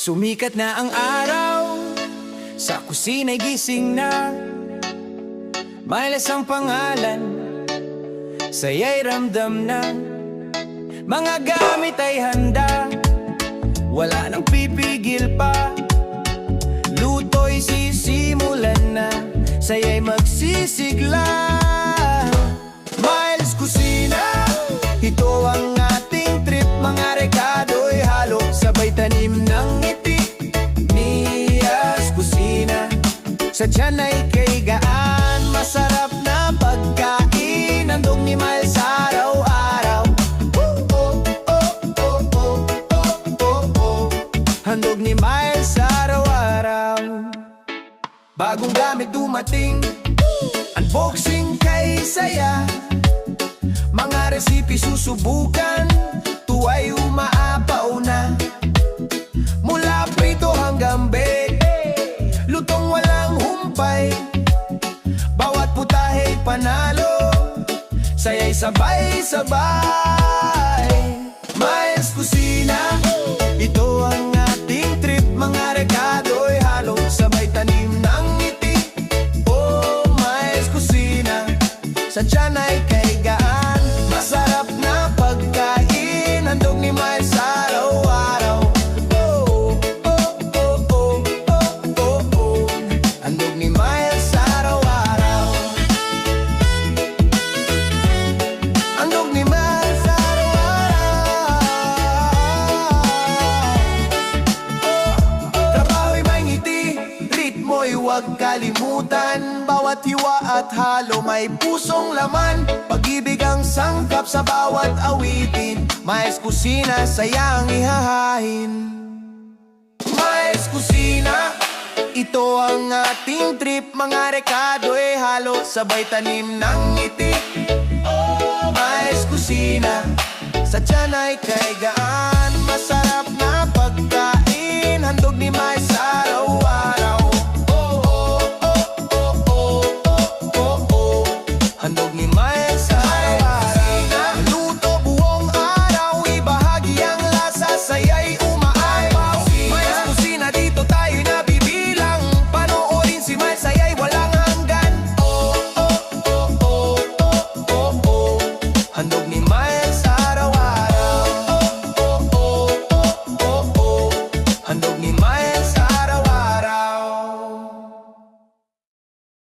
Sumikat na ang araw, sa kusina'y gising na. Miles ang pangalan, saya'y ramdam na. Mga gamit ay handa, wala nang pipigil pa. Luto'y sisimulan na, saya'y magsisigla. Miles Kusina, ito ang ating trip. Mga rekado'y halo, sabay tanim ng ngiti. Miles Kusina, sa tiyan ay kaigaan. Masarap na pagkain, handog ni Miles araw-araw. Handog ni Miles araw-araw. Bagong gamit dumating, unboxing kay saya. Mga resipi susubukan, tuwa'y umaapaw na. Mula prito hanggang bake, lutong walang humpay. Bawat putahe panalo, saya'y sabay-sabay. Miles Kusina, ito ang ating trip. Mga rekado'y halo, sabay tanim ng ngiti. Oh, Miles Kusina, sa tiyan ay kaigaan. Masarap na pagkain, handog ni Miles araw-araw. Oh, oh, oh, oh, oh, oh, oh. Handog ni Miles araw-araw. Handog ni Miles araw-araw. Trabaho'y may ngiti, ritmo'y huwag kalimutan. Bawat hiwa at halo may pusong laman. Pag-ibig ang sangkap sa bawat awitin. Miles Kusina, sayang ihahain. Miles Kusina, ito ang ating trip. Mga rekado'y halo, sabay tanim ng ngiti. Oh, Miles Kusina, sa tiyan ay kaigaan. Masarap na pagkain, handog ni Miles araw-araw.